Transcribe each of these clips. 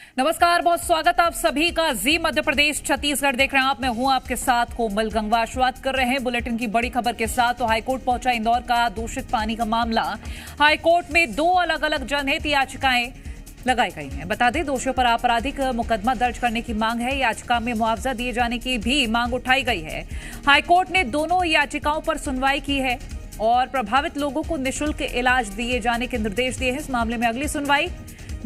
नमस्कार, बहुत स्वागत आप सभी का जी मध्य प्रदेश छत्तीसगढ़ देख रहे हैं आप। मैं हूं आपके साथ कोमल गंगवा। शुरुआत कर रहे हैं बुलेटिन की बड़ी खबर के साथ। तो हाईकोर्ट पहुंचा इंदौर का दूषित पानी का मामला। हाईकोर्ट में 2 अलग अलग जनहित याचिकाएं लगाई गई हैं। बता दें, दोषियों पर आपराधिक मुकदमा दर्ज करने की मांग है। याचिका में मुआवजा दिए जाने की भी मांग उठाई गई है। हाईकोर्ट ने दोनों याचिकाओं पर सुनवाई की है और प्रभावित लोगों को निःशुल्क इलाज दिए जाने के निर्देश दिए हैं। इस मामले में अगली सुनवाई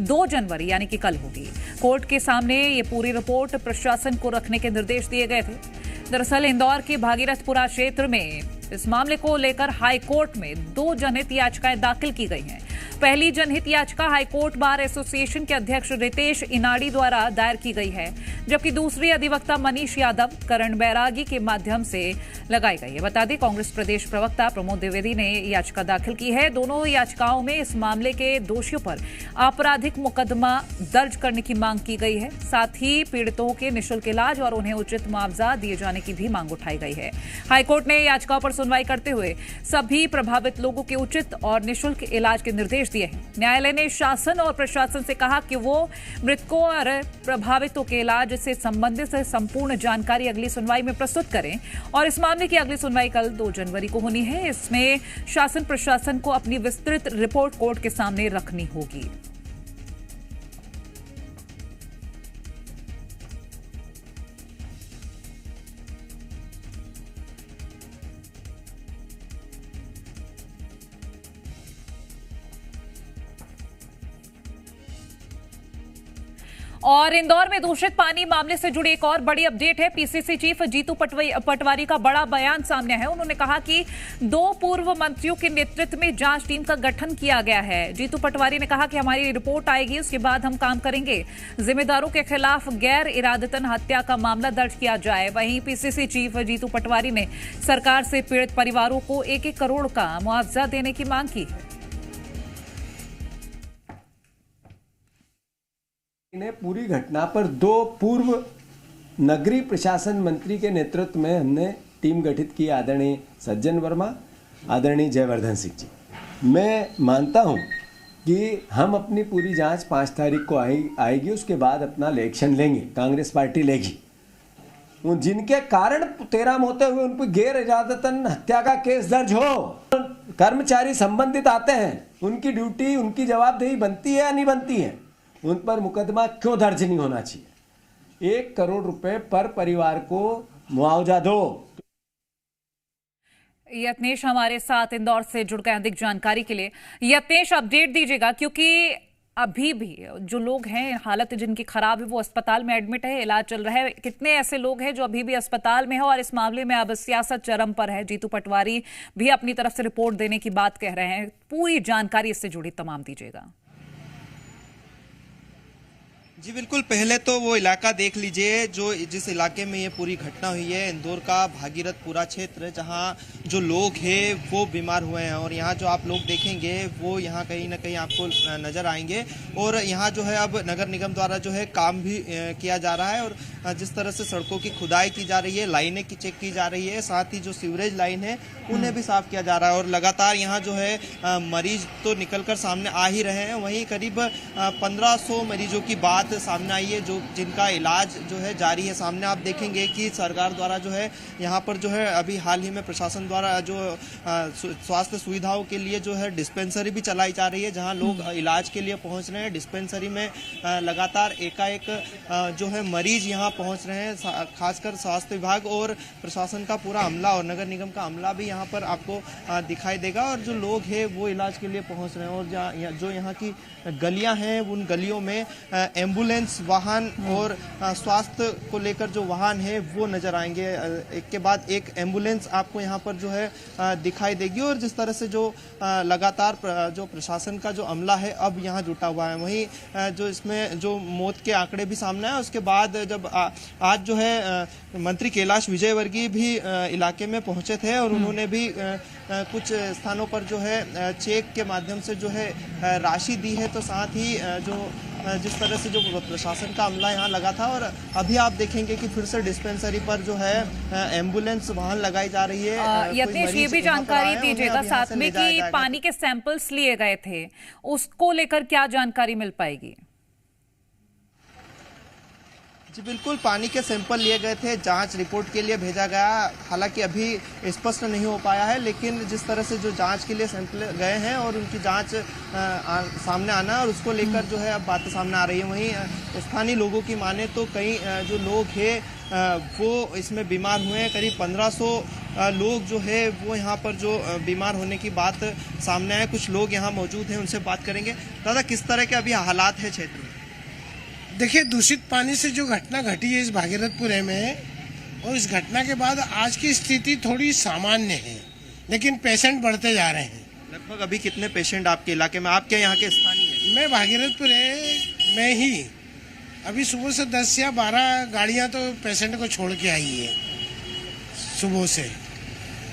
2 जनवरी यानी कि कल होगी। कोर्ट के सामने ये पूरी रिपोर्ट प्रशासन को रखने के निर्देश दिए गए थे। दरअसल इंदौर के भागीरथपुरा क्षेत्र में इस मामले को लेकर हाईकोर्ट में 2 जनहित याचिकाएं दाखिल की गई हैं। पहली जनहित याचिका हाईकोर्ट बार एसोसिएशन के अध्यक्ष रितेश इनाडी द्वारा दायर की गई है, जबकि दूसरी अधिवक्ता मनीष यादव, करण बैरागी के माध्यम से लगाई गई है। बता दें, कांग्रेस प्रदेश प्रवक्ता प्रमोद द्विवेदी ने याचिका दाखिल की है। दोनों याचिकाओं में इस मामले के दोषियों पर आपराधिक मुकदमा दर्ज करने की मांग की गई है। साथ ही पीड़ितों के निःशुल्क इलाज और उन्हें उचित मुआवजा दिए जाने की भी मांग उठाई गई है। हाईकोर्ट ने याचिकाओं पर सुनवाई करते हुए सभी प्रभावित लोगों के उचित और निःशुल्क इलाज के निर्देश दिए हैं। न्यायालय ने शासन और प्रशासन से कहा कि वो मृतकों और प्रभावितों के इलाज से संबंधित संपूर्ण जानकारी अगली सुनवाई में प्रस्तुत करें और इस मामले की अगली सुनवाई कल 2 जनवरी को होनी है। इसमें शासन प्रशासन को अपनी विस्तृत रिपोर्ट कोर्ट के सामने रखनी होगी। और इंदौर में दूषित पानी मामले से जुड़ी एक और बड़ी अपडेट है। पीसीसी चीफ जीतू पटवारी का बड़ा बयान सामने है। उन्होंने कहा कि 2 पूर्व मंत्रियों के नेतृत्व में जांच टीम का गठन किया गया है। जीतू पटवारी ने कहा कि हमारी रिपोर्ट आएगी, उसके बाद हम काम करेंगे। जिम्मेदारों के खिलाफ गैर इरादतन हत्या का मामला दर्ज किया जाए। वहीं पीसीसी चीफ जीतू पटवारी ने सरकार से पीड़ित परिवारों को 1-1 करोड़ का मुआवजा देने की मांग की है। ने पूरी घटना पर 2 पूर्व नगरीय प्रशासन मंत्री के नेतृत्व में हमने टीम गठित की। आदरणीय सज्जन वर्मा, आदरणीय जयवर्धन सिंह जी। मैं मानता हूं कि हम अपनी पूरी जांच 5 तारीख को आएगी, उसके बाद अपना इलेक्शन लेंगे, कांग्रेस पार्टी लेगी। जिनके कारण 13 होते हुए उन पर गैर इरादतन हत्या का केस दर्ज हो, कर्मचारी संबंधित आते हैं, उनकी ड्यूटी, उनकी जवाबदेही बनती है या नहीं बनती है, उन पर मुकदमा क्यों दर्ज नहीं होना चाहिए। 1 करोड़ रुपए पर परिवार को मुआवजा दो। यत्नेश हमारे साथ इंदौर से जुड़ गए अधिक जानकारी के लिए। यत्नेश, अपडेट दीजिएगा, क्योंकि अभी भी जो लोग हैं, हालत जिनकी खराब है, वो अस्पताल में एडमिट है, इलाज चल रहा है। कितने ऐसे लोग हैं जो अभी भी अस्पताल में है और इस मामले में अब सियासत चरम पर है? जीतू पटवारी भी अपनी तरफ से रिपोर्ट देने की बात कह रहे हैं। पूरी जानकारी इससे जुड़ी तमाम दीजिएगा। जी बिल्कुल, पहले तो वो इलाका देख लीजिए जो जिस इलाके में ये पूरी घटना हुई है, इंदौर का भागीरथपुरा क्षेत्र, जहां जो लोग हैं वो बीमार हुए हैं। और यहाँ जो आप लोग देखेंगे वो यहाँ कहीं ना कहीं आपको नज़र आएंगे। और यहाँ जो है अब नगर निगम द्वारा जो है काम भी किया जा रहा है और जिस तरह से सड़कों की खुदाई की जा रही है, लाइनें की चेक की जा रही है, साथ ही जो सीवरेज लाइन है उन्हें भी साफ किया जा रहा है। और लगातार यहाँ जो है मरीज तो निकल कर सामने आ ही रहे हैं। वहीं करीब 1500 मरीजों की बात सामने आई है जो जिनका इलाज जो है जारी है। सामने आप देखेंगे कि सरकार द्वारा जो है यहाँ पर जो है अभी हाल ही में प्रशासन द्वारा जो स्वास्थ्य सुविधाओं के लिए जो है डिस्पेंसरी भी चलाई जा रही है, जहाँ लोग इलाज के लिए पहुँच रहे हैं। डिस्पेंसरी में लगातार एकाएक जो है मरीज यहाँ पहुँच रहे हैं। खासकर स्वास्थ्य विभाग और प्रशासन का पूरा अमला और नगर निगम का अमला भी यहाँ पर आपको दिखाई देगा। और जो लोग हैं वो इलाज के लिए पहुँच रहे हैं। और जो यहाँ की गलियाँ हैं उन गलियों में एम्बुलेंस वाहन और स्वास्थ्य को लेकर जो वाहन है वो नजर आएंगे। एक के बाद एक एम्बुलेंस आपको यहाँ पर जो है दिखाई देगी। और जिस तरह से जो लगातार जो प्रशासन का जो अमला है अब यहाँ जुटा हुआ है, वहीं जो इसमें जो मौत के आंकड़े भी सामने आए, उसके बाद जब आज जो है मंत्री कैलाश विजयवर्गीय भी इलाके में पहुंचे थे और उन्होंने भी कुछ स्थानों पर जो है चेक के माध्यम से जो है राशि दी है। तो साथ ही जो जिस तरह से जो प्रशासन का अमला यहाँ लगा था, और अभी आप देखेंगे कि फिर से डिस्पेंसरी पर जो है एम्बुलेंस वाहन लगाई जा रही है। यत्नेश, ये भी जानकारी दीजिएगा साथ में कि पानी के सैंपल्स लिए गए थे, उसको लेकर क्या जानकारी मिल पाएगी? जी बिल्कुल, पानी के सैंपल लिए गए थे, जांच रिपोर्ट के लिए भेजा गया। हालांकि अभी स्पष्ट नहीं हो पाया है, लेकिन जिस तरह से जो जांच के लिए सैंपल गए हैं और उनकी जांच सामने आना है और उसको लेकर जो है अब बातें सामने आ रही है। वहीं स्थानीय लोगों की माने तो कई जो लोग हैं वो इसमें बीमार हुए हैं। करीब 1500 लोग जो है वो यहाँ पर जो बीमार होने की बात सामने आए। कुछ लोग यहाँ मौजूद हैं, उनसे बात करेंगे। दादा, किस तरह के अभी हालात है क्षेत्र में? देखिए, दूषित पानी से जो घटना घटी है इस भागीरथपुरे में, और इस घटना के बाद आज की स्थिति थोड़ी सामान्य है, लेकिन पेशेंट बढ़ते जा रहे हैं। लगभग अभी कितने पेशेंट आपके इलाके में, आपके यहाँ के स्थानीय हैं? मैं भागीरथपुरे में ही अभी सुबह से 10 या 12 गाड़ियां तो पेशेंट को छोड़ के आई है सुबह से।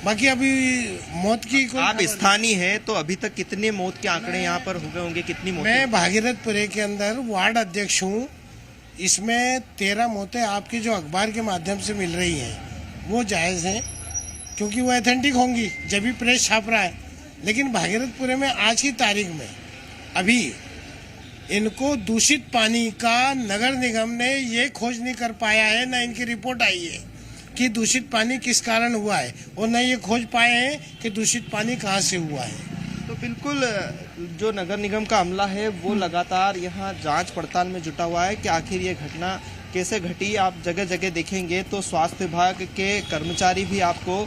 बाकी अभी मौत की आप स्थानीय हैं तो अभी तक कितने मौत के आंकड़े यहाँ पर हो गए होंगे, कितनी मौत? मैं भागीरथपुरे के अंदर वार्ड अध्यक्ष हूँ। इसमें 13 मौतें आपकी जो अखबार के माध्यम से मिल रही हैं वो जायज़ हैं, क्योंकि वो ऑथेंटिक होंगी जब भी प्रेस छाप रहा है। लेकिन भागीरथपुरे में आज की तारीख में अभी इनको दूषित पानी का नगर निगम ने ये खोज नहीं कर पाया है, ना इनकी रिपोर्ट आई है कि दूषित पानी किस कारण हुआ है, और न ये खोज पाए हैं कि दूषित पानी कहाँ से हुआ है। तो बिल्कुल जो नगर निगम का अमला है वो लगातार यहाँ जांच पड़ताल में जुटा हुआ है कि आखिर ये घटना कैसे घटी। आप जगह जगह देखेंगे तो स्वास्थ्य विभाग के कर्मचारी भी आपको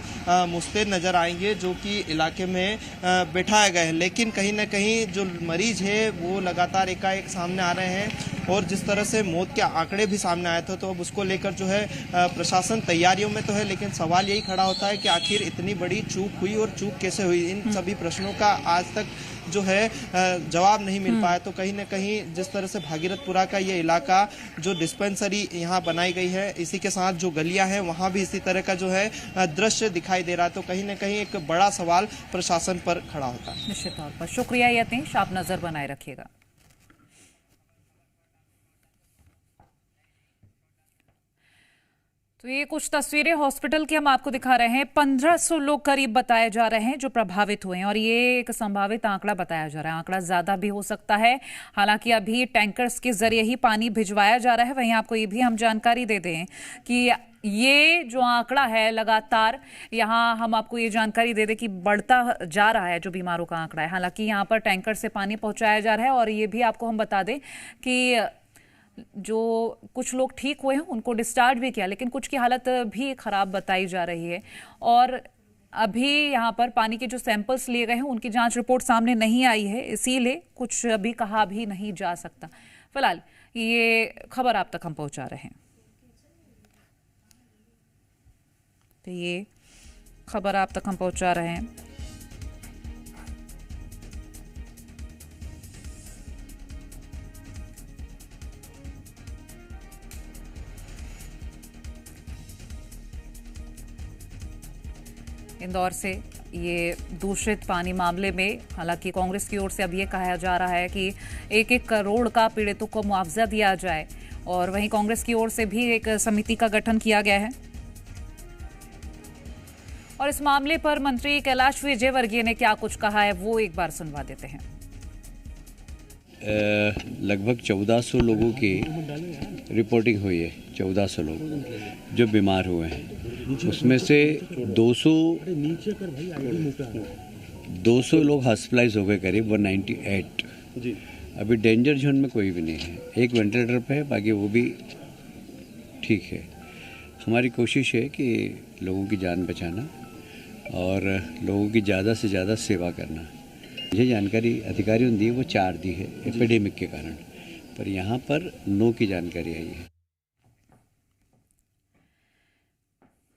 मुस्तैद नजर आएंगे, जो कि इलाके में बैठाए गए हैं। लेकिन कहीं ना कहीं जो मरीज है वो लगातार एकाएक सामने आ रहे हैं, और जिस तरह से मौत के आंकड़े भी सामने आए थे तो अब उसको लेकर जो है प्रशासन तैयारियों में तो है, लेकिन सवाल यही खड़ा होता है कि आखिर इतनी बड़ी चूक हुई और चूक कैसे हुई। इन सभी प्रश्नों का आज तक जो है जवाब नहीं मिल पाया। तो कहीं ना कहीं जिस तरह से भागीरथपुरा का ये इलाका जो डिस्पेंसरी यहाँ बनाई गई है, इसी के साथ जो गलियां हैं वहाँ भी इसी तरह का जो है दृश्य दिखाई दे रहा है। तो कहीं ना कहीं एक बड़ा सवाल प्रशासन पर खड़ा होता है। निश्चित तौर पर शुक्रिया यतीश, आप नजर बनाए रखिएगा। तो ये कुछ तस्वीरें हॉस्पिटल की हम आपको दिखा रहे हैं। 1500 लोग करीब बताए जा रहे हैं जो प्रभावित हुए हैं, और ये एक संभावित आंकड़ा बताया जा रहा है। आंकड़ा ज्यादा भी हो सकता है। हालांकि अभी टैंकर्स के जरिए ही पानी भिजवाया जा रहा है। वहीं आपको ये भी हम जानकारी दे दें कि ये जो आंकड़ा है लगातार यहाँ हम आपको ये जानकारी दे दें कि बढ़ता जा रहा है जो बीमारों का आंकड़ा है। हालांकि यहाँ पर टैंकर से पानी पहुंचाया जा रहा है, और ये भी आपको हम बता दें कि जो कुछ लोग ठीक हुए हैं उनको डिस्चार्ज भी किया, लेकिन कुछ की हालत भी खराब बताई जा रही है। और अभी यहाँ पर पानी के जो सैंपल्स लिए गए हैं उनकी जांच रिपोर्ट सामने नहीं आई है, इसीलिए कुछ अभी कहा भी नहीं जा सकता। फिलहाल ये खबर आप तक हम पहुंचा रहे हैं। तो ये खबर आप तक हम पहुंचा रहे हैं। इंदौर से ये दूषित पानी मामले में हालांकि कांग्रेस की ओर से अब ये कहा जा रहा है कि 1-1 करोड़ का पीड़ितों को मुआवजा दिया जाए, और वहीं कांग्रेस की ओर से भी एक समिति का गठन किया गया है। और इस मामले पर मंत्री कैलाश विजयवर्गीय ने क्या कुछ कहा है वो एक बार सुनवा देते हैं। लगभग 1400 लोगों की रिपोर्टिंग हुई है। 1400 लोग जो बीमार हुए हैं, उसमें से 200 लोग हॉस्पिटलाइज हो गए, करीब 198। अभी डेंजर जोन में कोई भी नहीं है। एक वेंटिलेटर पे है, बाकी वो भी ठीक है। हमारी कोशिश है कि लोगों की जान बचाना और लोगों की ज़्यादा से ज़्यादा सेवा करना। मुझे जानकारी अधिकारियों ने दी, वो 4 दी है एपिडेमिक के कारण, पर यहाँ पर 9 की जानकारी आई है।